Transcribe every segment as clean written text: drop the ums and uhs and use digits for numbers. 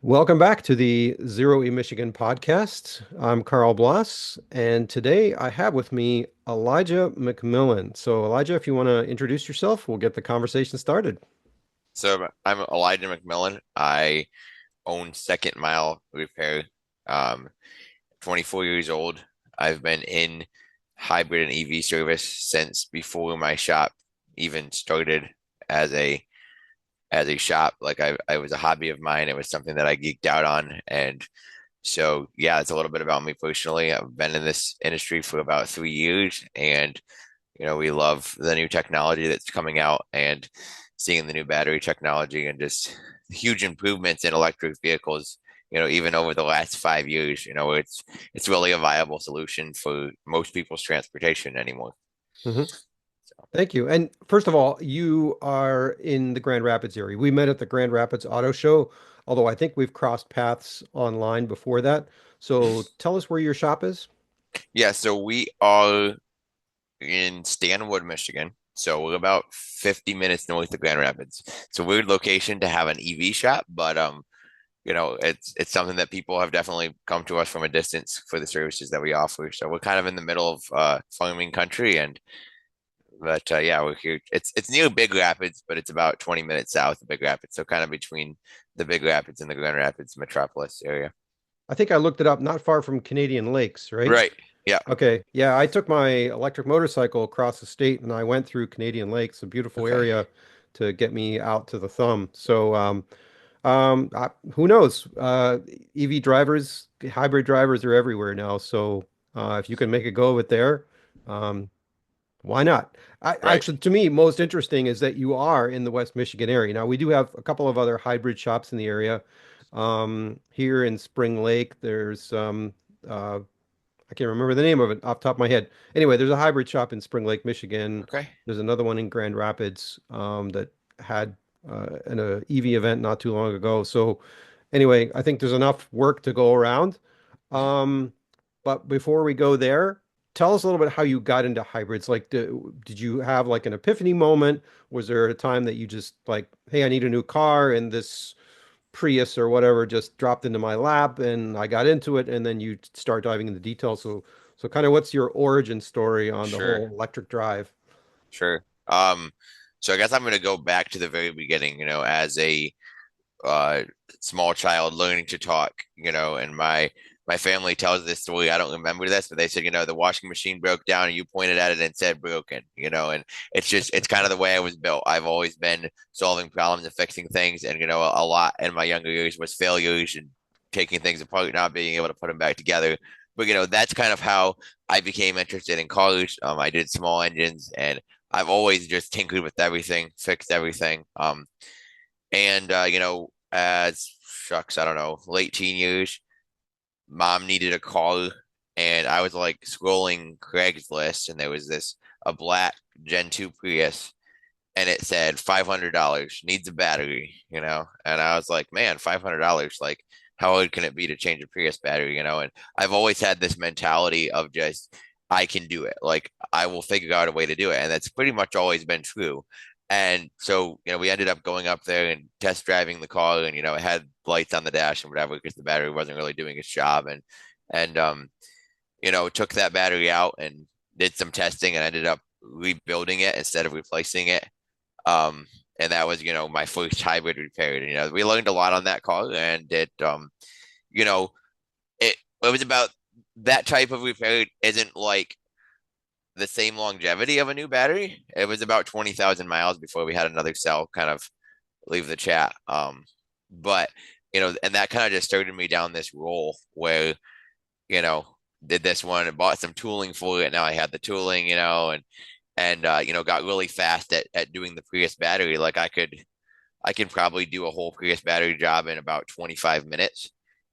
Welcome back to the Zero E Michigan podcast. I'm Carl Bloss, and today I have with me Elijah McMillan. So, Elijah, if you want to introduce yourself, we'll get the conversation started. So I'm Elijah McMillan. I own Second Mile Repair. Um, 24 years old. I've been in hybrid and EV service since before my shop even started as a shop. Like I was a hobby of mine. It was something that I geeked out on. And so yeah, it's a little bit about me personally. I've been in this industry for about 3 years, and we love the new technology that's coming out and seeing the new battery technology and just huge improvements in electric vehicles. Even over the last 5 years, it's really a viable solution for most people's transportation anymore. hmm So, Thank you. And first of all, you are in the Grand Rapids area. We met at the Grand Rapids Auto Show, although I think we've crossed paths online before that. So, tell us where your shop is. yeah, so we are in Stanwood, Michigan. So we're about 50 minutes north of Grand Rapids. It's a weird location to have an EV shop, but it's something that people have definitely come to us from a distance for the services that we offer. So we're kind of in the middle of farming country, and but yeah, we're here. It's near Big Rapids, but it's about 20 minutes south of Big Rapids, so kind of between the Big Rapids and the Grand Rapids metropolis area. I think I looked it up, not far from Canadian Lakes, right? Right. Yeah. Okay. Yeah, I took my electric motorcycle across the state and I went through Canadian Lakes, a beautiful Okay. area to get me out to the thumb. So, who knows? EV drivers, hybrid drivers are everywhere now. So, if you can make a go of it there, um, why not? Right. Actually, to me, most interesting is that you are in the West Michigan area. Now, we do have a couple of other hybrid shops in the area. Here in Spring Lake, there's uh, I can't remember the name of it off the top of my head. Anyway, there's a hybrid shop in Spring Lake, Michigan. Okay. There's another one in Grand Rapids that had an EV event not too long ago. So anyway, I think there's enough work to go around. Um, but before we go there, tell us a little bit how you got into hybrids. Like, did you have like an epiphany moment? Was there a time that you just like, hey, I need a new car, and this Prius or whatever just dropped into my lap and I got into it, and then you start diving into details. So kind of what's your origin story on the Sure. whole electric drive? Sure. So I guess I'm going to go back to the very beginning, as a uh, small child learning to talk, and my family tells this story. I don't remember this, but they said, the washing machine broke down and you pointed at it and said broken, and it's kind of the way I was built. I've always been solving problems and fixing things, and a lot in my younger years was failures and taking things apart, not being able to put them back together. But that's kind of how I became interested in cars. I did small engines, and I've always just tinkered with everything, fixed everything. And as shucks, I don't know, late teen years, mom needed a car, and I was like scrolling Craigslist, and there was this a black Gen 2 Prius, and it said $500 needs a battery, and I was like, man, $500, like how hard can it be to change a Prius battery, and I've always had this mentality of just I can do it, like I will figure out a way to do it, and that's pretty much always been true. And so, we ended up going up there and test driving the car, and it had lights on the dash and whatever because the battery wasn't really doing its job, and took that battery out and did some testing and ended up rebuilding it instead of replacing it. And that was, my first hybrid repair. We learned a lot on that car, and you know, it was about that type of repair isn't like the same longevity of a new battery. It was about 20,000 miles before we had another cell kind of leave the chat. But and that kind of just started me down this role where, you know, did this one and bought some tooling for it. Now I had the tooling, and got really fast at doing the Prius battery. Like I could probably do a whole Prius battery job in about 25 minutes.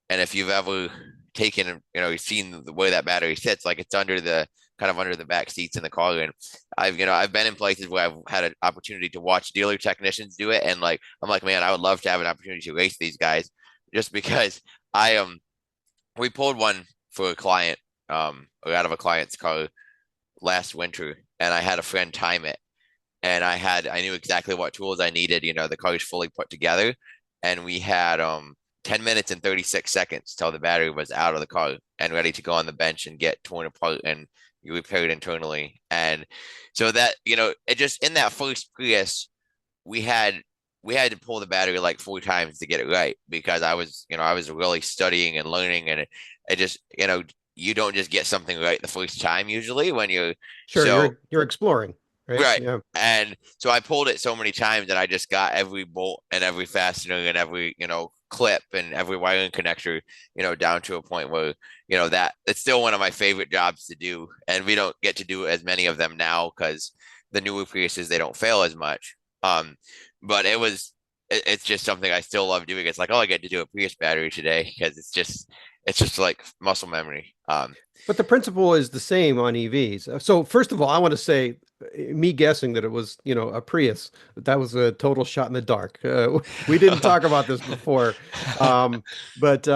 And if you've ever taken, you've seen the way that battery sits, like it's under the kind of under the back seats in the car. And I've been in places where I've had an opportunity to watch dealer technicians do it. And like, I'm like, man, I would love to have an opportunity to race these guys just because we pulled one for a client, out of a client's car last winter, and I had a friend time it, and I knew exactly what tools I needed. The car is fully put together, and we had 10 minutes and 36 seconds till the battery was out of the car and ready to go on the bench and get torn apart and you repaired internally. And so that, it just in that first Prius, we had we had to pull the battery like 4 times to get it right because I was really studying and learning and it just, you don't just get something right the first time usually when you're Sure, so you're exploring, right? right. Yeah. And so I pulled it so many times that I just got every bolt and every fastener and every, clip and every wiring connector, down to a point where, that it's still one of my favorite jobs to do. And we don't get to do as many of them now because the newer Priuses, they don't fail as much. But it's just something I still love doing. It's like, oh, I get to do a Prius battery today because it's just like muscle memory. But the principle is the same on EVs. So first of all, I want to say, me guessing that it was, a Prius, that was a total shot in the dark. We didn't talk about this before, um, but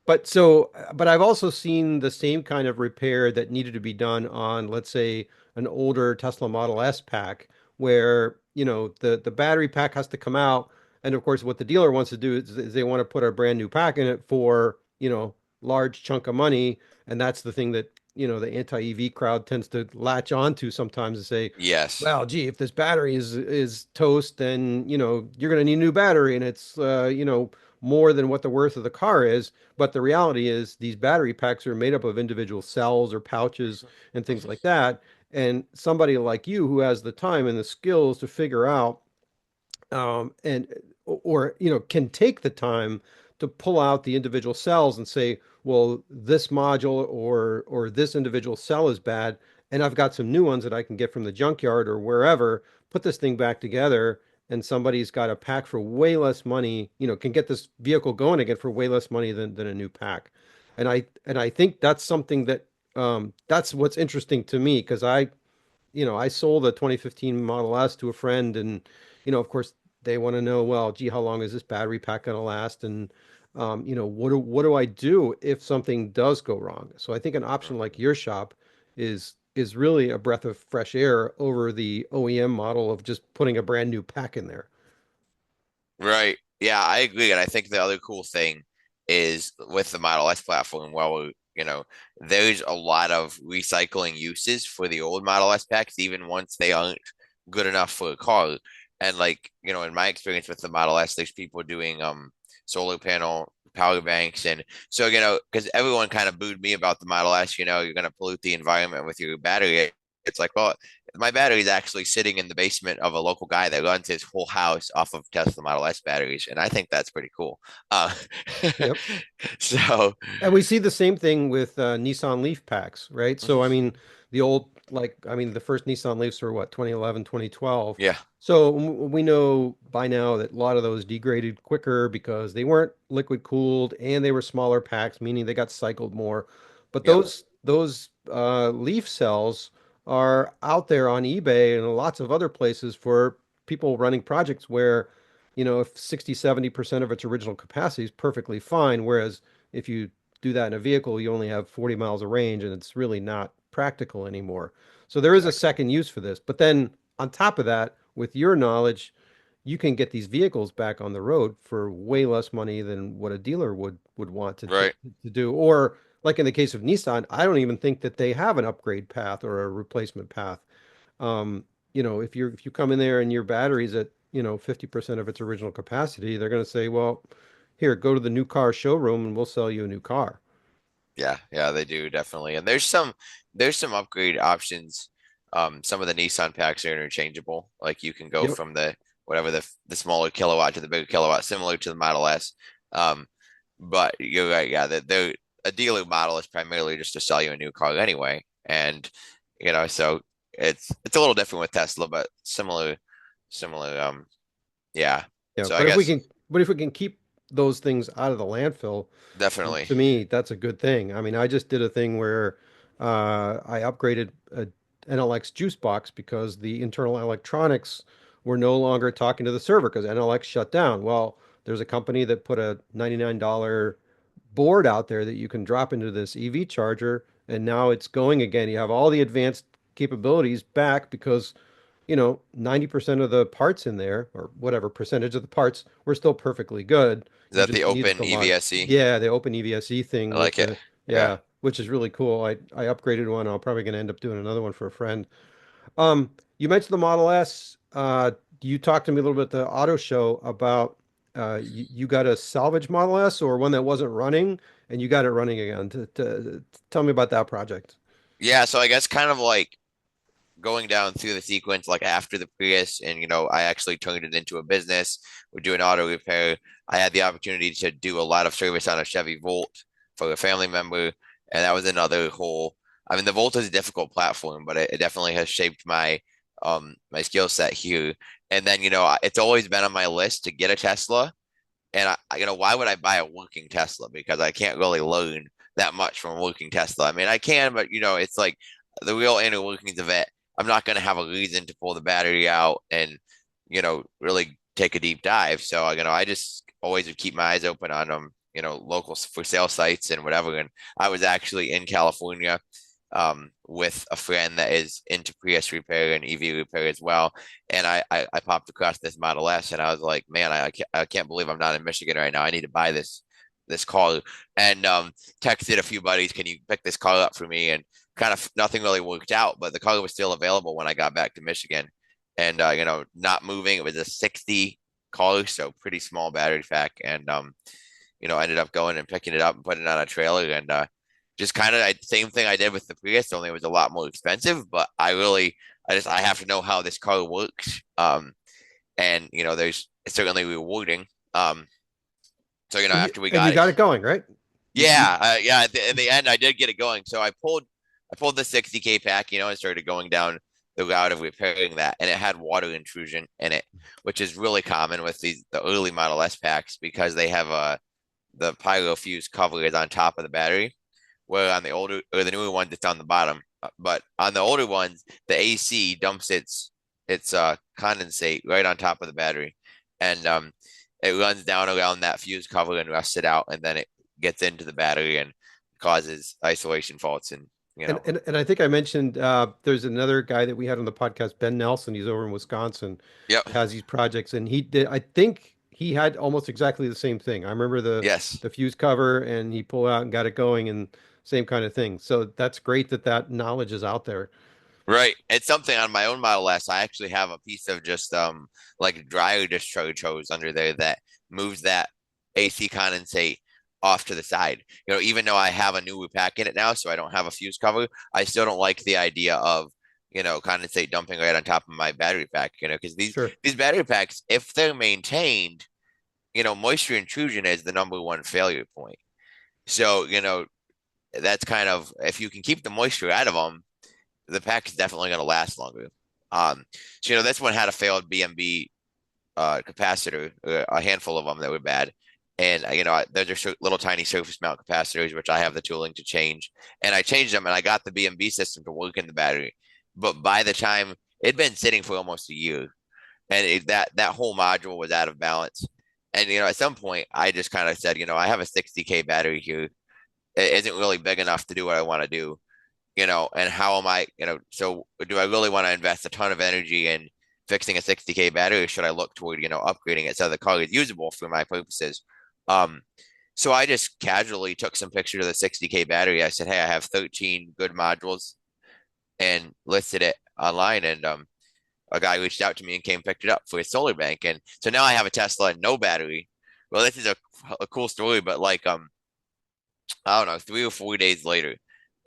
but I've also seen the same kind of repair that needed to be done on, let's say, an older Tesla Model S pack, where the battery pack has to come out, and of course, what the dealer wants to do is they want to put a brand new pack in it for large chunk of money, and that's the thing that, the anti-EV crowd tends to latch onto sometimes and say, Yes. well, gee, if this battery is toast, then, you're going to need a new battery and it's, more than what the worth of the car is. But the reality is these battery packs are made up of individual cells or pouches and things like that. And somebody like you who has the time and the skills to figure out and or can take the time to pull out the individual cells and say, well, this module or this individual cell is bad, and I've got some new ones that I can get from the junkyard or wherever, put this thing back together, and somebody's got a pack for way less money, can get this vehicle going again for way less money than a new pack. And I think that's something that that's what's interesting to me because I sold a 2015 Model S to a friend, and of course, they want to know, well, gee, how long is this battery pack going to last? And what do I do if something does go wrong? So I think an option like your shop is really a breath of fresh air over the OEM model of just putting a brand new pack in there. Right. Yeah, I agree. And I think the other cool thing is with the Model S platform, well, there's a lot of recycling uses for the old Model S packs, even once they aren't good enough for a car. And like, in my experience with the Model S, there's people doing solar panel power banks. And so, because everyone kind of booed me about the Model S, you're gonna pollute the environment with your battery. It's like, well, my battery is actually sitting in the basement of a local guy that runs his whole house off of Tesla Model S batteries, and I think that's pretty cool. Uh, Yep. so, And we see the same thing with Nissan Leaf packs, right? So, I mean, the first Nissan Leafs were what, 2011, 2012. yeah, So we know by now that a lot of those degraded quicker because they weren't liquid cooled and they were smaller packs, meaning they got cycled more. But yep, those Leaf cells are out there on eBay and lots of other places for people running projects where, if 60, 70% of its original capacity is perfectly fine, whereas if you do that in a vehicle, you only have 40 miles of range and it's really not practical anymore. So there is a exactly. second use for this. But then on top of that, with your knowledge, you can get these vehicles back on the road for way less money than what a dealer would want Right. to do. Or like in the case of Nissan, I don't even think that they have an upgrade path or a replacement path. If you come in there and your battery's at, 50% of its original capacity, they're going to say, well, here, go to the new car showroom and we'll sell you a new car. Yeah, yeah, they do definitely. And there's some upgrade options. Some of the Nissan packs are interchangeable. Like you can go Yep. from the smaller kilowatt to the bigger kilowatt, similar to the Model S. Um, but you're right, yeah, that they're a dealer model is primarily just to sell you a new car anyway. And so it's a little different with Tesla, but similar, yeah. Yeah. So I guess But if we can keep those things out of the landfill, definitely. to me, that's a good thing. I mean, I just did a thing where I upgraded a NLX juice box because the internal electronics were no longer talking to the server because NLX shut down. Well, there's a company that put a $99 board out there that you can drop into this EV charger, and now it's going again. You have all the advanced capabilities back because 90% of the parts in there, or whatever percentage of the parts, were still perfectly good. Is You that the just needed open the mod. EVSE? Yeah, the open EVSE I thing with like it. the, Yeah. yeah, which is really cool. I upgraded one. I'm probably going to end up doing another one for a friend. You mentioned the Model S. You talked to me a little bit at the auto show about you got a salvage Model S or one that wasn't running and you got it running again. Tell me about that project. Yeah, so I guess kind of like going down through the sequence, like after the Prius, and I actually turned it into a business. We're doing auto repair. I had the opportunity to do a lot of service on a Chevy Volt for a family member, and that was another whole. I mean, the Volt is a difficult platform, but it definitely has shaped my skill set here. And then, it's always been on my list to get a Tesla. And why would I buy a working Tesla? Because I can't really learn that much from a working Tesla. I mean, I can, but it's like the real inner workings of it. I'm not going to have a reason to pull the battery out and, really take a deep dive. So, I just always would keep my eyes open on local for sale sites and whatever. And I was actually in California with a friend that is into Prius repair and EV repair as well. And I popped across this Model S and I was like, man, I can't believe I'm not in Michigan right now. I need to buy this car. And texted a few buddies, can you pick this car up for me? And kind of nothing really worked out, but the car was still available when I got back to Michigan. And not moving. It was a 60 car, so pretty small battery pack. And ended up going and picking it up and putting it on a trailer and just kind of same thing I did with the Prius, only it was a lot more expensive. But I have to know how this car works. And there's it's certainly rewarding. So And after we you got it, got it going, right? You yeah, yeah. In the end, I did get it going. So I pulled the 60K pack, and started going down the route of repairing that, and it had water intrusion in it, which is really common with the early Model S packs because they have the pyro fuse cover is on top of the battery, where on the older or the newer ones it's on the bottom. But on the older ones, the AC dumps its condensate right on top of the battery, and it runs down around that fuse cover and rusts it out, and then it gets into the battery and causes isolation faults. And and I think I mentioned there's another guy that we had on the podcast, Ben Nelson. He's over in Wisconsin, yep, has these projects, and he did. I think he had almost exactly the same thing. I remember yes. the fuse cover, and he pulled out and got it going, and same kind of thing. So that's great that that knowledge is out there. Right. It's something on my own Model S. I actually have a piece of just like dryer discharge hose under there that moves that AC condensate off to the side. Even though I have a new pack in it now, so I don't have a fuse cover, I still don't like the idea of, condensate dumping right on top of my battery pack, because these Sure. these battery packs, if they're maintained, moisture intrusion is the number one failure point. So, that's kind of if you can keep the moisture out of them, the pack is definitely going to last longer. So this one had a failed BMB capacitor, a handful of them that were bad, and they're just little tiny surface mount capacitors, which I have the tooling to change, and I changed them, and I got the BMB system to work in the battery, but by the time it'd been sitting for almost a year, and that whole module was out of balance, and at some point I just kind of said, I have a 60K battery here, it isn't really big enough to do what I want to do, and how am I, so do I really want to invest a ton of energy in fixing a 60K battery, or should I look toward, upgrading it so the car is usable for my purposes? Um, so I just casually took some pictures of the 60K battery. I said, hey, I have 13 good modules and listed it online. And a guy reached out to me and came and picked it up for his solar bank. And so now I have a Tesla and no battery. Well, this is a cool story, but like, I don't know, 3 or 4 days later,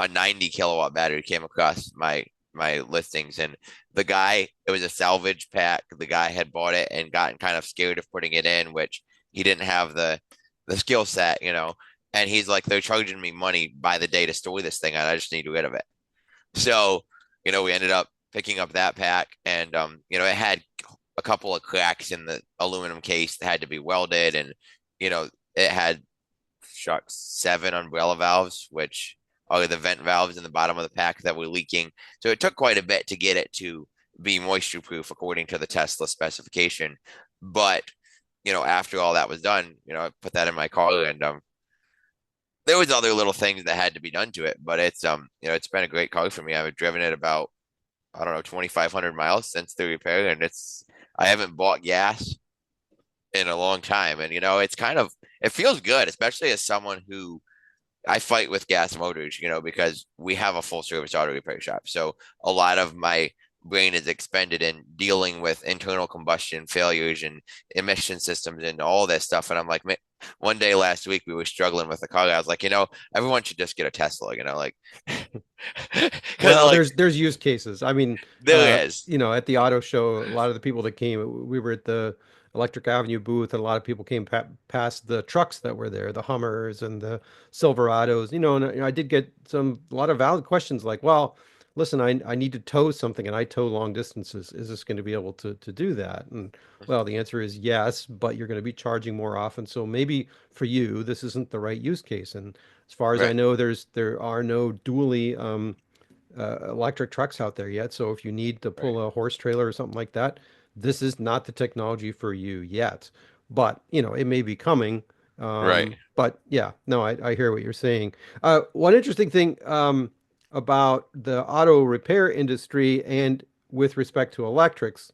a 90 kilowatt battery came across my listings, and the guy, it was a salvage pack. The guy had bought it and gotten kind of scared of putting it in, which he didn't have the skill set, and he's like, they're charging me money by the day to store this thing, and I just need rid of it. So, we ended up picking up that pack, and it had a couple of cracks in the aluminum case that had to be welded, and it had shucks 7 umbrella valves, which are the vent valves in the bottom of the pack that were leaking. So it took quite a bit to get it to be moisture proof according to the Tesla specification. But after all that was done, I put that in my car, and there was other little things that had to be done to it. But it's it's been a great car for me. I've driven it about I don't know, 2,500 miles since the repair, and I haven't bought gas in a long time. And, it's it feels good, especially as someone who I fight with gas motors, because we have a full service auto repair shop. So a lot of my brain is expended in dealing with internal combustion failures and emission systems and all this stuff. And I'm like, one day last week we were struggling with the car. I was like, everyone should just get a Tesla, like, because Well, like there's use cases. I mean, there is, at the auto show, a lot of the people that came, we were at the Electric Avenue booth, and a lot of people came past the trucks that were there, the Hummers and the Silverados, and I did get a lot of valid questions like, well, listen, I need to tow something and I tow long distances. Is this going to be able to do that? And well, the answer is yes, but you're going to be charging more often. So maybe for you, this isn't the right use case. And as far as I right, know, there are no dually electric trucks out there yet. So if you need to right, pull a horse trailer or something like that, this is not the technology for you yet. But, it may be coming. right. But yeah, no, I hear what you're saying. One interesting thing about the auto repair industry and with respect to electrics,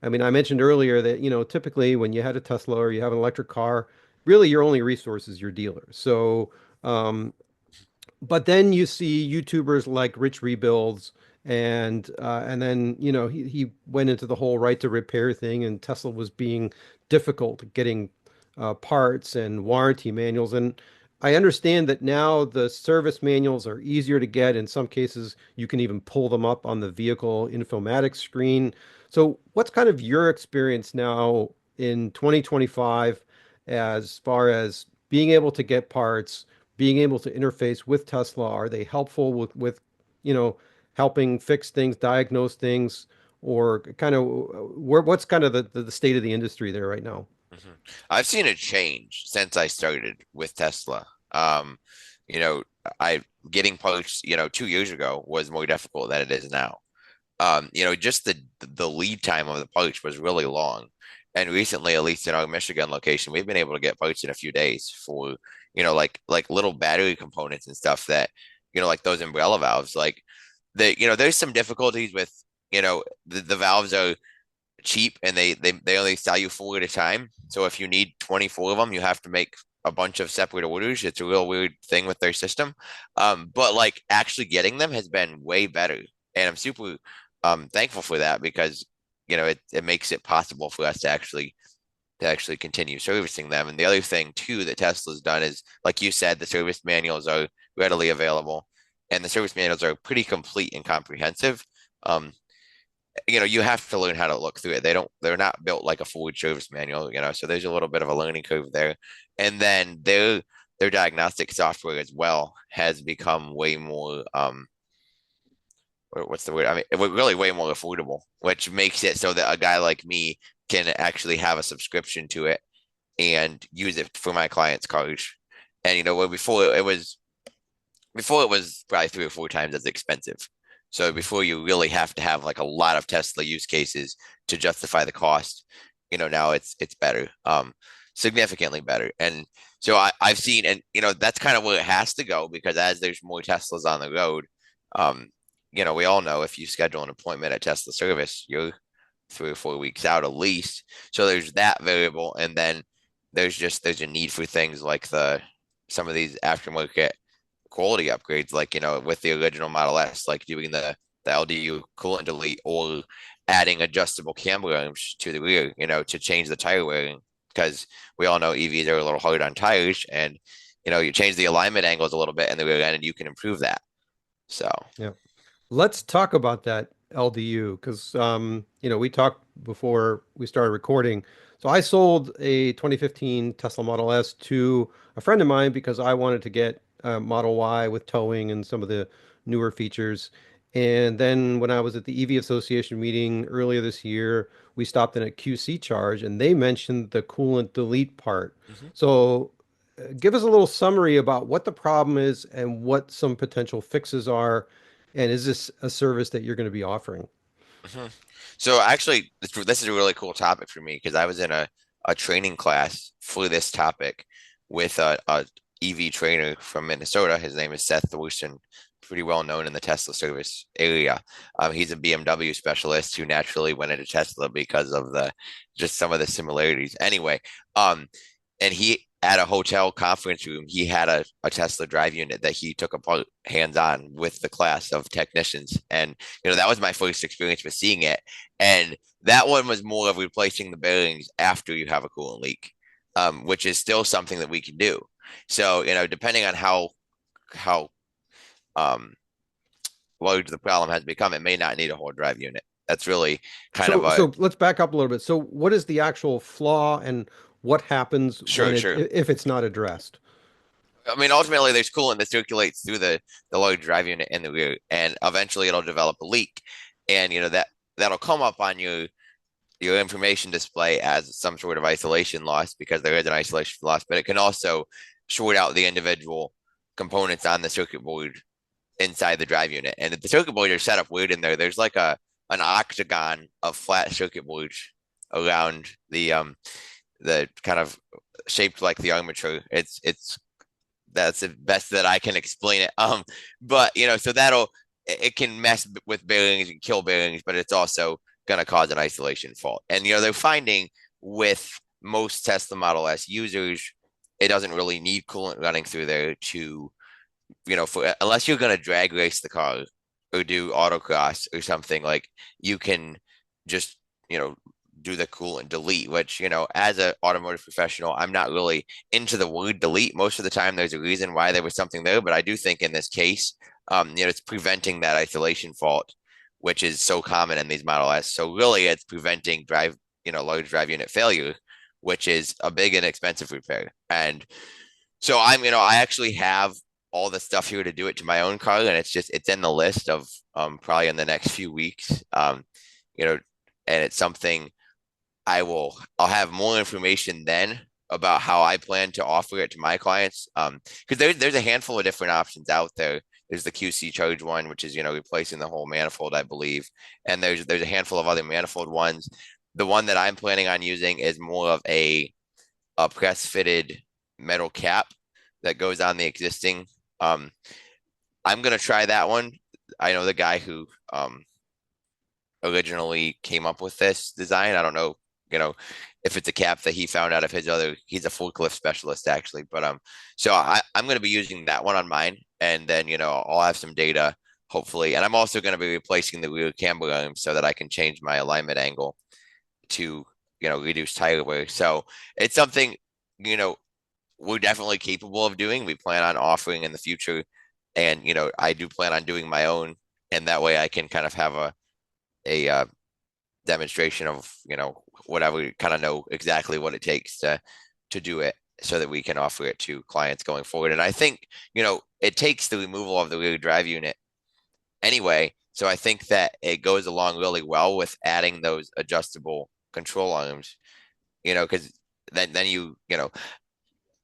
I mean, I mentioned earlier that, typically when you had a Tesla or you have an electric car, really your only resource is your dealer. So, but then you see YouTubers like Rich Rebuilds, and then he went into the whole right to repair thing, and Tesla was being difficult at getting parts and warranty manuals. And I understand that now the service manuals are easier to get. In some cases, you can even pull them up on the vehicle informatics screen. So, what's kind of your experience now in 2025 as far as being able to get parts? Being able to interface with Tesla? Are they helpful with you know, helping fix things, diagnose things, or kind of what's kind of the state of the industry there right now? Mhm. I've seen a change since I started with Tesla. You know, I getting parts, 2 years ago was more difficult than it is now. Just the lead time of the parts was really long. And recently, at least in our Michigan location, we've been able to get parts in a few days for, like little battery components and stuff that, like those umbrella valves. Like there's some difficulties with, the valves are cheap and they only sell you four at a time. So if you need 24 of them, you have to make a bunch of separate orders. It's a real weird thing with their system. But like actually getting them has been way better. And I'm super thankful for that because it makes it possible for us to actually continue servicing them. And the other thing too that Tesla's done is, like you said, the service manuals are readily available, and the service manuals are pretty complete and comprehensive. Um, you have to learn how to look through it. They're not built like a Ford service manual, so there's a little bit of a learning curve there. And then their diagnostic software as well has become way more what's the word? I mean, it was really way more affordable, which makes it so that a guy like me can actually have a subscription to it and use it for my clients' cars. And where before it was probably three or four times as expensive. So before you really have to have like a lot of Tesla use cases to justify the cost, now it's better, significantly better. And so I've seen, and that's kind of where it has to go because as there's more Teslas on the road, um, we all know if you schedule an appointment at Tesla service, you're 3 or 4 weeks out at least. So there's that variable, and then there's a need for things like some of these aftermarket quality upgrades, like with the original Model S, like doing the LDU coolant delete or adding adjustable camber arms to the rear, to change the tire wearing, because we all know EVs are a little hard on tires, and you change the alignment angles a little bit in the rear end, and you can improve that. So, Yeah. Let's talk about that LDU because we talked before we started recording. So I sold a 2015 Tesla Model S to a friend of mine because I wanted to get a Model Y with towing and some of the newer features. And then when I was at the EV Association meeting earlier this year, we stopped in at QC Charge and they mentioned the coolant delete part. mhm, So give us a little summary about what the problem is and what some potential fixes are, and is this a service that you're going to be offering? mhm. So actually, this is a really cool topic for me because I was in a training class for this topic with a EV trainer from Minnesota. His name is Seth Thorson. pretty well known in the Tesla service area. He's a BMW specialist who naturally went into Tesla because of the just some of the similarities. Anyway, and he at a hotel conference room, he had a Tesla drive unit that he took apart hands on with the class of technicians. And that was my first experience with seeing it. And that one was more of replacing the bearings after you have a coolant leak, which is still something that we can do. So, depending on how um, large the problem has become, it may not need a whole drive unit. That's really kind of a So let's back up a little bit. So what is the actual flaw and what happens when sure, sure. if it's not addressed? I mean, ultimately, there's coolant that circulates through the large drive unit in the rear, and eventually it'll develop a leak, and that'll come up on your information display as some sort of isolation loss because there is an isolation loss, but it can also short out the individual components on the circuit board inside the drive unit. And the circuit boards are set up weird in there. There's like an octagon of flat circuit boards around the kind of shaped like the armature. It's that's the best that I can explain it. But so it can mess with bearings and kill bearings, but it's also going to cause an isolation fault. And they're finding with most Tesla Model S users, it doesn't really need coolant running through there to unless you're going to drag race the car or do autocross or something, like you can just do the coolant delete, which as an automotive professional, I'm not really into the word delete. Most of the time there's a reason why there was something there, but I do think in this case it's preventing that isolation fault, which is so common in these Model S. So really it's preventing large drive unit failure, which is a big and expensive repair. And so I actually have all the stuff here to do it to my own car, and it's in the list of probably in the next few weeks. And it's something I'll have more information then about how I plan to offer it to my clients. Because there's a handful of different options out there. There's the QC charge one, which is replacing the whole manifold, I believe, and there's a handful of other manifold ones. The one that I'm planning on using is more of a press fitted metal cap that goes on the existing. I'm gonna try that one. I know the guy who originally came up with this design. I don't know, if it's a cap that he found out of he's a forklift specialist actually. But so I'm gonna be using that one on mine, and then I'll have some data hopefully, and I'm also gonna be replacing the rear camber arm so that I can change my alignment angle to reduce tire wear. So it's something we're definitely capable of doing. We plan on offering in the future, and I do plan on doing my own, and that way I can kind of have a demonstration of whatever, kind of know exactly what it takes to do it, so that we can offer it to clients going forward. And I think it takes the removal of the rear drive unit anyway, so I think that it goes along really well with adding those adjustable control arms, because then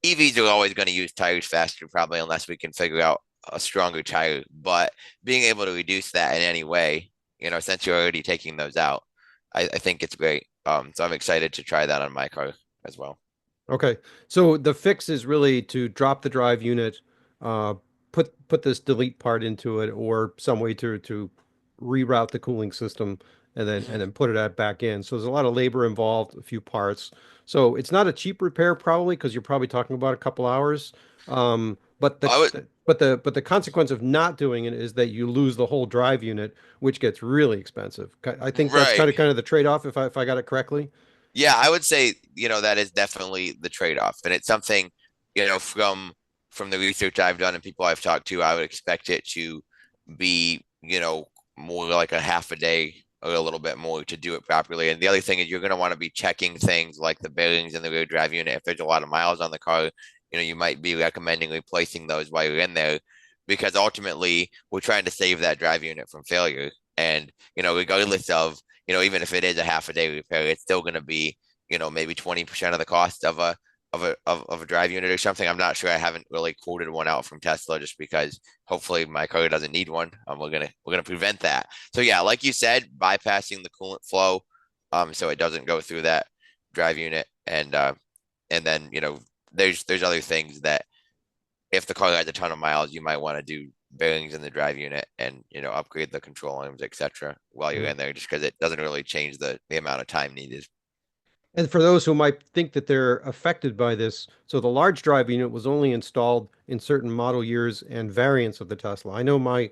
EVs are always going to use tires faster, probably, unless we can figure out a stronger tire. But being able to reduce that in any way, since you're already taking those out, I think it's great. So I'm excited to try that on my car as well. Okay. So the fix is really to drop the drive unit, uh, put this delete part into it, or some way to reroute the cooling system, and then put it back in. So there's a lot of labor involved, a few parts. So it's not a cheap repair probably, because you're probably talking about a couple hours. But I would, the consequence of not doing it is that you lose the whole drive unit, which gets really expensive. I think that's right. kind of the trade-off, if I got it correctly. Yeah, I would say, that is definitely the trade-off. And it's something, from the research I've done and people I've talked to, I would expect it to be, more like a half a day or a little bit more to do it properly. And the other thing is you're going to want to be checking things like the bearings in the rear drive unit. If there's a lot of miles on the car, you might be recommending replacing those while you're in there, because ultimately we're trying to save that drive unit from failure. And, regardless of, even if it is a half a day repair, it's still going to be, maybe 20% of the cost of a drive unit or something. I'm not sure. I haven't really quoted one out from Tesla, just because hopefully my car doesn't need one. We're gonna prevent that. So yeah, like you said, bypassing the coolant flow, so it doesn't go through that drive unit, and then there's other things that if the car has a ton of miles, you might want to do bearings in the drive unit and upgrade the control arms, etc. while you're Yeah. in there, just because it doesn't really change the amount of time needed. And for those who might think that they're affected by this, so the large drive unit was only installed in certain model years and variants of the Tesla. I know my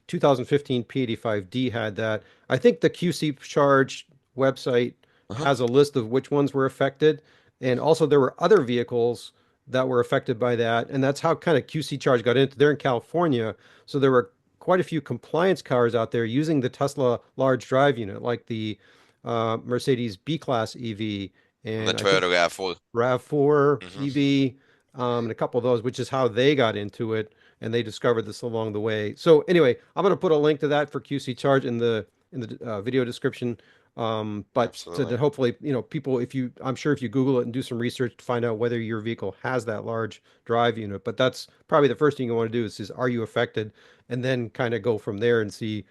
2015 P85D had that. I think the QC Charge website Uh-huh. has a list of which ones were affected. And also there were other vehicles that were affected by that. And that's how kind of QC Charge got into. They're in California. So there were quite a few compliance cars out there using the Tesla large drive unit, like the Mercedes B-Class EV. The And I think Toyota RAV4. RAV4 Hmm. EV, and a couple of those, which is how they got into it, and they discovered this along the way. So anyway, I'm going to put a link to that for QC Charge in the video description. But so Absolutely. that hopefully, people, if you, I'm sure if you Google it and do some research to find out whether your vehicle has that large drive unit, but that's probably the first thing you want to do is are you affected? And then kind of go from there and see,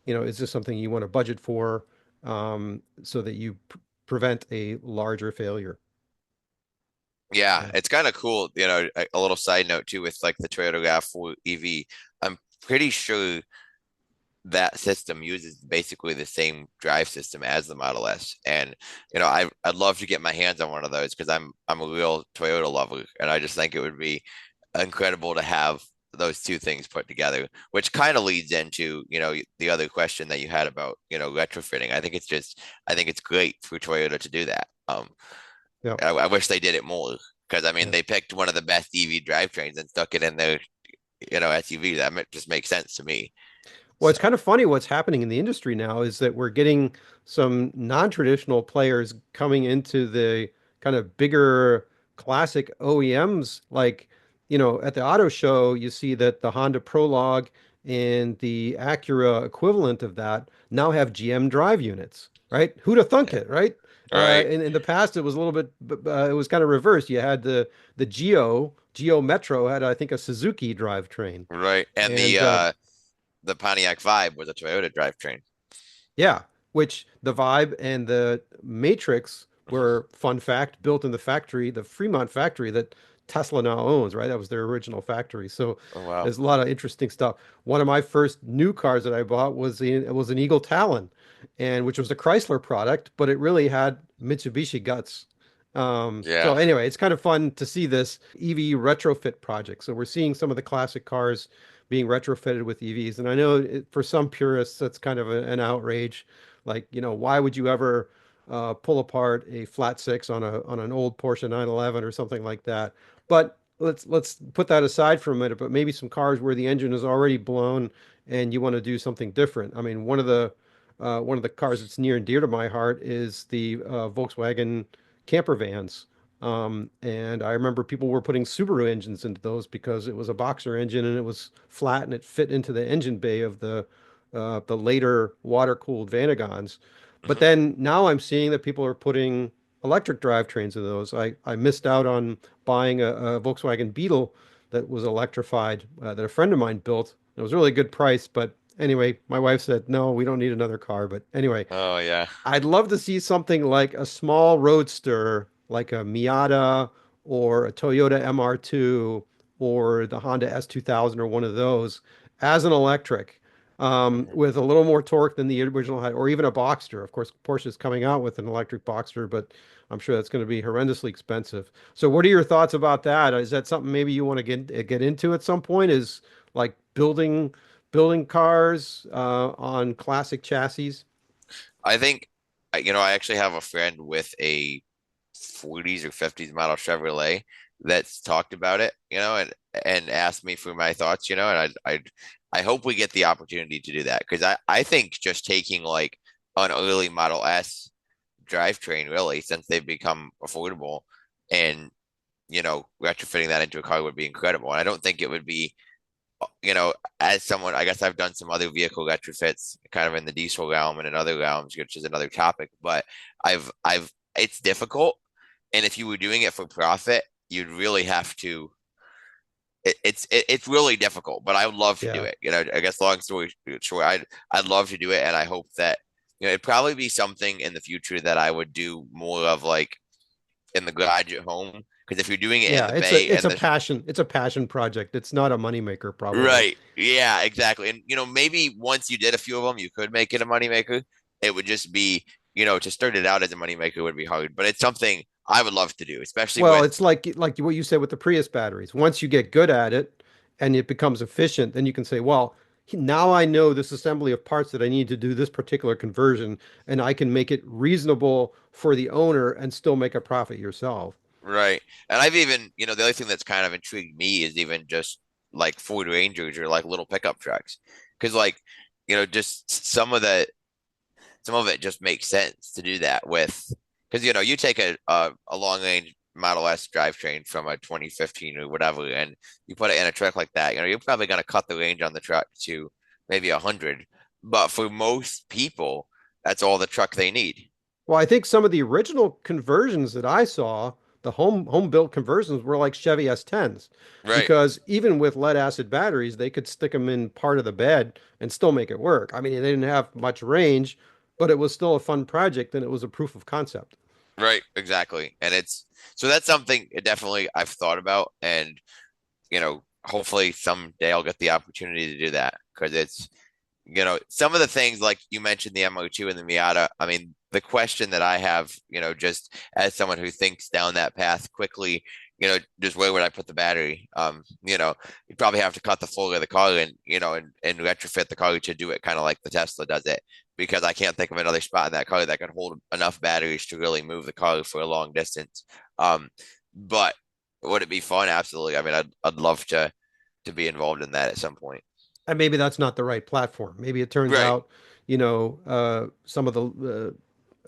is this something you want to budget for, so that you prevent a larger failure. Yeah, Yeah. it's kind of cool. A little side note too with like the Toyota RAV4 EV. I'm pretty sure that system uses basically the same drive system as the Model S. And I'd love to get my hands on one of those because I'm a real Toyota lover, and I just think it would be incredible to have those two things put together, which kind of leads into, the other question that you had about, retrofitting. I think it's great for Toyota to do that. Yeah. I wish they did it more because I mean Yeah. they picked one of the best EV drivetrains and stuck it in their, SUV. Just makes sense to me. Well, So, it's kind of funny what's happening in the industry now is that we're getting some non-traditional players coming into the kind of bigger classic OEMs. Like, at the auto show, you see that the Honda Prologue and the Acura equivalent of that now have GM drive units, right? Who'd have thunk yeah. it, right? Right, In the past, it was a little bit, it was kind of reversed. You had the Geo Metro had, I think, a Suzuki drivetrain. right. And And the Pontiac Vibe was a Toyota drivetrain. Yeah, which the Vibe and the Matrix Mhm. were, fun fact, built in the factory, the Fremont factory that Tesla now owns, right? That was their original factory. So Oh wow. there's a lot of interesting stuff. One of my first new cars that I bought was an Eagle Talon, and which was a Chrysler product, but it really had Mitsubishi guts. So Yeah. anyway, it's kind of fun to see this EV retrofit project. So we're seeing some of the classic cars being retrofitted with EVs. And I know for some purists, that's kind of an outrage. Like, why would you ever pull apart a flat six on an old Porsche 911 or something like that? But let's put that aside for a minute. But maybe some cars where the engine is already blown and you want to do something different. I mean, one of the cars that's near and dear to my heart is the Volkswagen camper vans. And I remember people were putting Subaru engines into those because it was a boxer engine and it was flat and it fit into the engine bay of the later water-cooled Vanagons. But Hmm. then now I'm seeing that people are putting electric drivetrains in those. I missed out on buying a Volkswagen Beetle that was electrified, that a friend of mine built. It was a really good price, but anyway, my wife said, no, we don't need another car. But anyway, Oh yeah. I'd love to see something like a small roadster, like a Miata or a Toyota MR2 or the Honda S2000 or one of those as an electric, Mhm. with a little more torque than the original had, or even a Boxster. Of course, Porsche is coming out with an electric Boxster, but I'm sure that's going to be horrendously expensive. So, what are your thoughts about that? Is that something maybe you want to get into at some point? Is like building cars on classic chassis? I think, I actually have a friend with a 40s or 50s model Chevrolet that's talked about it, and asked me for my thoughts, and I hope we get the opportunity to do that because I think just taking like an early Model S drivetrain, really, since they've become affordable, and retrofitting that into a car would be incredible. And I don't think it would be, you know, as someone, I guess I've done some other vehicle retrofits kind of in the diesel realm and in other realms, which is another topic, but it's difficult. And if you were doing it for profit, you'd really have to, it's really difficult, but I would love to do Yeah. it. I guess long story short, I'd love to do it. And I hope that, it'd probably be something in the future that I would do more of like in the garage at home Because if you're doing it in Yeah, the it's Bay a it's and a the passion. It's a passion project. It's not a moneymaker, probably. right, yeah, exactly. And maybe once you did a few of them, you could make it a moneymaker. It would just be, to start it out as a moneymaker would be hard, but it's something I would love to do, especially Well, with it's like what you said with the Prius batteries. Once you get good at it and it becomes efficient, then you can say, well, now I know this assembly of parts that I need to do this particular conversion, and I can make it reasonable for the owner and still make a profit yourself. right. And I've even, the other thing that's kind of intrigued me is even just like Ford Rangers or like little pickup trucks. Because like, just some of it just makes sense to do that with because you take a long range Model S drivetrain from a 2015 or whatever, and you put it in a truck like that, you're probably going to cut the range on the truck to maybe 100. But for most people, that's all the truck they need. Well, I think some of the original conversions that I saw, the home built conversions were like Chevy S10s, Right, because even with lead acid batteries, they could stick them in part of the bed and still make it work. I mean, they didn't have much range, but it was still a fun project and it was a proof of concept. right, exactly. And it's so that's something definitely I've thought about, and hopefully someday I'll get the opportunity to do that because it's some of the things like you mentioned the MO2 and the Miata. I mean, the question that I have, just as someone who thinks down that path quickly, just where would I put the battery? You probably have to cut the floor of the car and retrofit the car to do it kind of like the Tesla does it, because I can't think of another spot in that car that could hold enough batteries to really move the car for a long distance. But would it be fun? Absolutely. I mean, I'd love to be involved in that at some point. And maybe that's not the right platform. Maybe it turns Right. out, some of the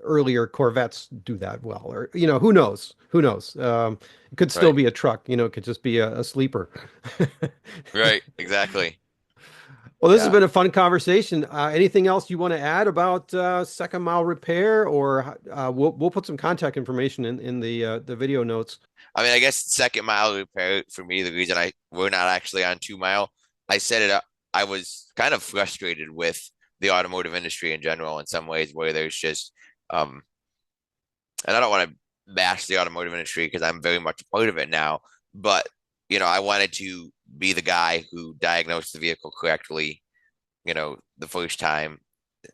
earlier Corvettes do that well, or who knows? Who knows? It could still Right. be a truck. It could just be a sleeper. Right, exactly. Well, this has Yeah. been a fun conversation. Anything else you want to add about second mile repair, or we'll put some contact information in the video notes. I mean, I guess second mile repair for me, the reason we're not actually on 2 mile, I set it up. I was kind of frustrated with the automotive industry in general in some ways where there's just um and I don't want to bash the automotive industry because I'm very much a part of it now, but I wanted to be the guy who diagnosed the vehicle correctly, the first time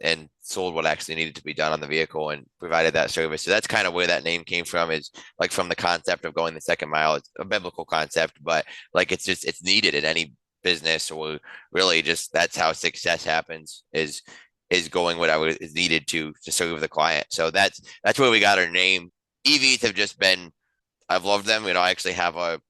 and sold what actually needed to be done on the vehicle and provided that service. So that's kind of where that name came from, is like from the concept of going the second mile. It's a biblical concept, but like it's needed in any business, or really just that's how success happens, is going whatever is needed to serve the client. So that's where we got our name. EVs have just been I've loved them. I actually have a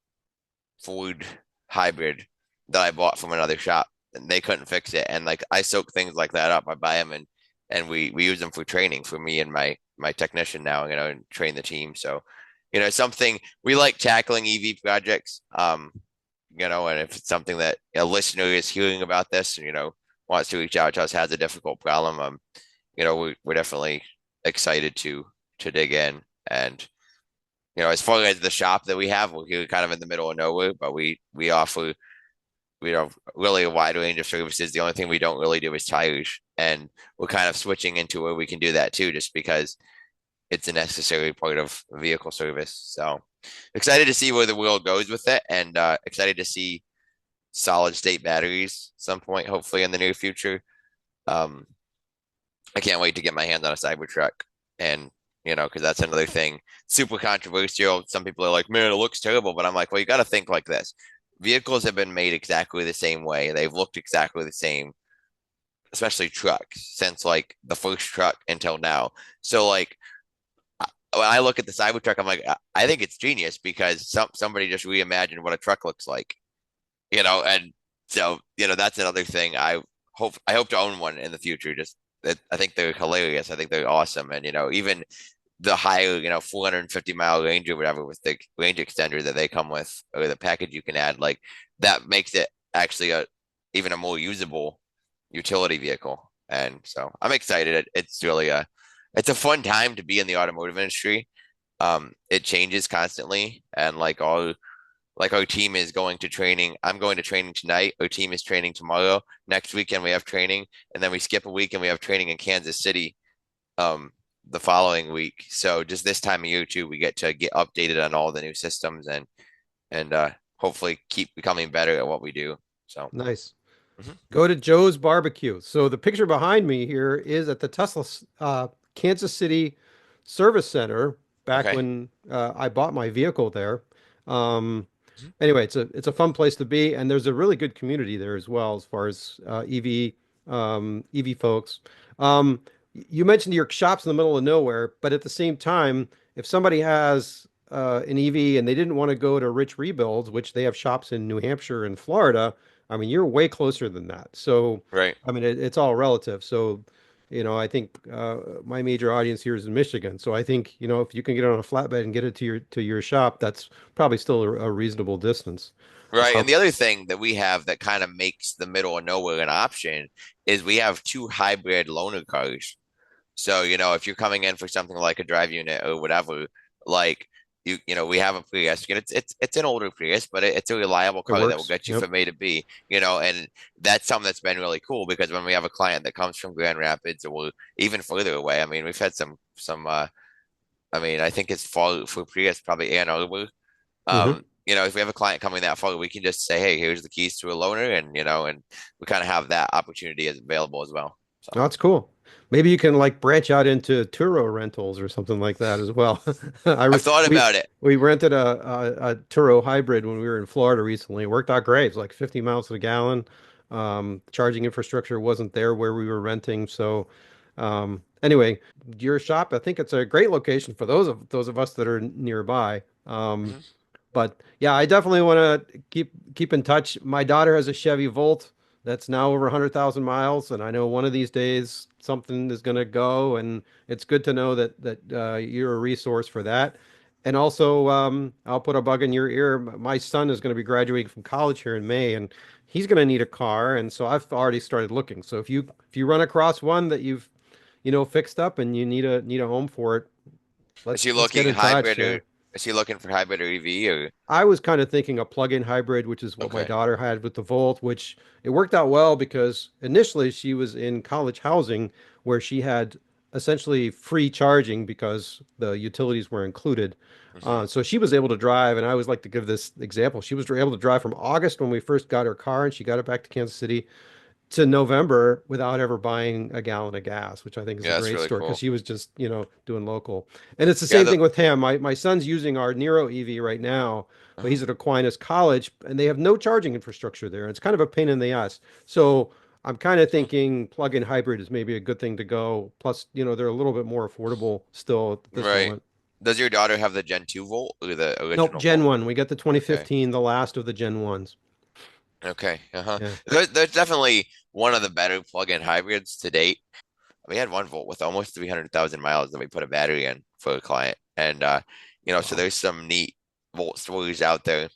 Ford hybrid that I bought from another shop, and they couldn't fix it. And like I soak things like that up. I buy them and we use them for training for me and my technician now, and train the team. So, something we like tackling EV projects. And if it's something that a listener is hearing about this and wants to reach out to us, has a difficult problem, we're definitely excited to dig in. And as far as the shop that we have, we're here kind of in the middle of nowhere, but we offer really a wide range of services. The only thing we don't really do is tires, and we're kind of switching into where we can do that too, just because it's a necessary part of vehicle service. So excited to see where the world goes with it, and excited to see solid state batteries some point, hopefully in the near future. Um, I can't wait to get my hands on a Cybertruck, and because that's another thing super controversial. Some people are like, "Man, it looks terrible," but I'm like, "Well, you got to think like this: vehicles have been made exactly the same way. They've looked exactly the same, especially trucks, since like the first truck until now. So like when I look at the Cybertruck, I'm like, I think it's genius because somebody just reimagined what a truck looks like, and so that's another thing. I hope to own one in the future. Just that I think they're hilarious. I think they're awesome, and even the higher 450-mile range or whatever with the range extender that they come with, or the package you can add, like that makes it actually even a more usable utility vehicle. And so I'm excited. It's really it's a fun time to be in the automotive industry. It changes constantly, and like our team is going to training. I'm going to training tonight. Our team is training tomorrow. Next weekend we have training, and then we skip a week and we have training in Kansas City. Um, the following week. So just this time of year too, we get to get updated on all the new systems and hopefully keep becoming better at what we do. So Nice. mhm. Go to Joe's Barbecue. So the picture behind me here is at the Tesla Kansas City Service Center back Okay. when I bought my vehicle there. Um, Mhm. anyway, it's a fun place to be, and there's a really good community there as well as far as EV folks. You mentioned your shop's in the middle of nowhere, but at the same time, if somebody has an EV and they didn't want to go to Rich Rebuilds, which they have shops in New Hampshire and Florida, I mean, you're way closer than that. So, Right. I mean, it's all relative. So, I think my major audience here is in Michigan. So I think, if you can get on a flatbed and get it to your shop, that's probably still a reasonable distance. Right. Um, And the other thing that we have that kind of makes the middle of nowhere an option is we have two hybrid loaner cars. So, if you're coming in for something like a drive unit or whatever, like we have a Prius. It's an older Prius, but it's a reliable it car that will works. get you Yep. from A to B, and that's something that's been really cool because when we have a client that comes from Grand Rapids or even further away, I mean, we've had some I mean, I think it's far for Prius, probably Ann Arbor. Hmm. If we have a client coming that far, we can just say, hey, here's the keys to a loaner, and we kind of have that opportunity as available as well. So That's cool. Maybe you can like branch out into Turo rentals or something like that as well. I I've re thought about it. we rented a Turo hybrid when we were in Florida recently. It worked out great. It's like 50 miles to the gallon. Charging infrastructure wasn't there where we were renting. So anyway, your shop, I think it's a great location for those of us that are nearby. Mhm. But yeah, I definitely want to keep in touch. My daughter has a Chevy Volt that's now over 100,000 miles, and I know one of these days something is going to go, and it's good to know that you're a resource for that. And also, I'll put a bug in your ear. My son is going to be graduating from college here in May, and he's going to need a car, and so I've already started looking. So if you run across one that you've fixed up and you need a home for it, Is he let's get looking in touch. hybrid Yeah. or is he looking for hybrid or EV or I was kind of thinking a plug-in hybrid, which is what my okay? daughter had with the Volt, which it worked out well because initially she was in college housing where she had essentially free charging because the utilities were included. Hmm. So she was able to drive, and I always like to give this example. She was able to drive from August when we first got her car, and she got it back to Kansas City to November without ever buying a gallon of gas, which I think is a Yeah, that's great really story because cool. she was just, doing local. And it's the Yeah, same thing with him. My son's using our Nero EV right now, but uh-huh. he's at Aquinas College and they have no charging infrastructure there. It's kind of a pain in the ass. So I'm kind of Hmm. thinking plug-in hybrid is maybe a good thing to go. Plus, they're a little bit more affordable still at this Right. moment. Does your daughter have the Gen 2 Volt or the Nope, original Gen Volt? 1. We got the Okay. 2015, the last of the Gen 1s. Okay. Uh-huh. Yeah. There's definitely one of the better plug-in hybrids to date. We had one Volt with almost 300,000 miles that we put a battery in for a client. And so Wow. there's some neat Volt stories out there.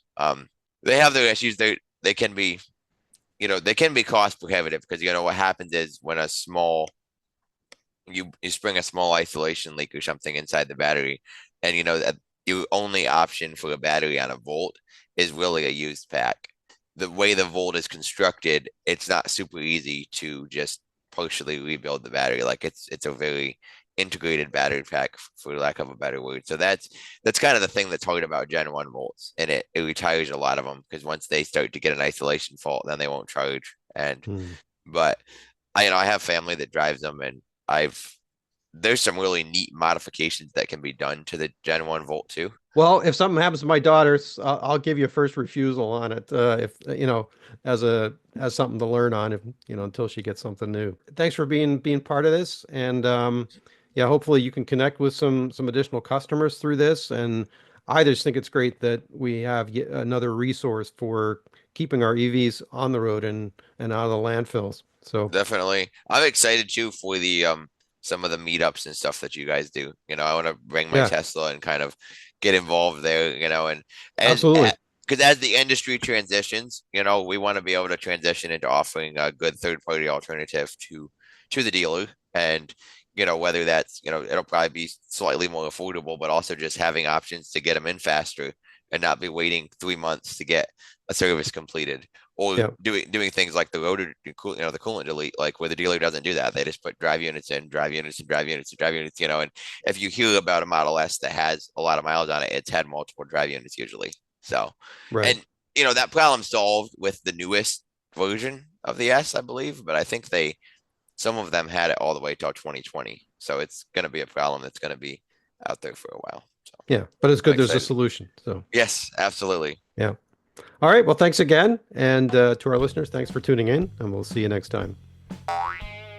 They have their issues. They can be, they can be cost prohibitive because what happens is when a small you spring a small isolation leak or something inside the battery, and that your only option for a battery on a Volt is really a used pack. The way the Volt is constructed, it's not super easy to just partially rebuild the battery. Like it's a very integrated battery pack, for lack of a better word. So that's kind of the thing that's hard about Gen 1 Volts, and it retires a lot of them because once they start to get an isolation fault, then they won't charge. And Hmm. but I have family that drives them, and I've there's some really neat modifications that can be done to the Gen 1 Volt too. Well, if something happens to my daughters, I'll give you a first refusal on it. If as something to learn on, if until she gets something new. Thanks for being part of this, and yeah, hopefully you can connect with some additional customers through this. And I just think it's great that we have yet another resource for keeping our EVs on the road and out of the landfills. So Definitely. I'm excited too for the some of the meetups and stuff that you guys do. I want to bring my yeah, Tesla and kind of get involved there, and as absolutely. because as the industry transitions, we want to be able to transition into offering a good third party alternative to the dealer. And whether that's, it'll probably be slightly more affordable, but also just having options to get them in faster and not be waiting 3 months to get a service completed, or Yeah, doing things like the rotor, the coolant delete, like where the dealer doesn't do that. They just put drive units in, drive units and drive units and drive units, and if you hear about a Model S that has a lot of miles on it, it's had multiple drive units usually. So, right. and that problem solved with the newest version of the S, I believe, but I think some of them had it all the way till 2020. So it's going to be a problem that's going to be out there for a while. So Yeah, but it's I'm good there's a excited. solution. So, Yes, absolutely. yeah. All right. Well, thanks again. And to our listeners, thanks for tuning in, and we'll see you next time.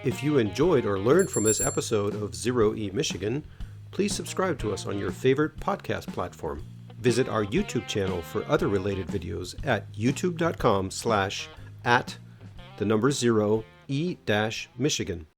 If you enjoyed or learned from this episode of Zero E Michigan, please subscribe to us on your favorite podcast platform. Visit our YouTube channel for other related videos at youtube.com/@0E-Michigan.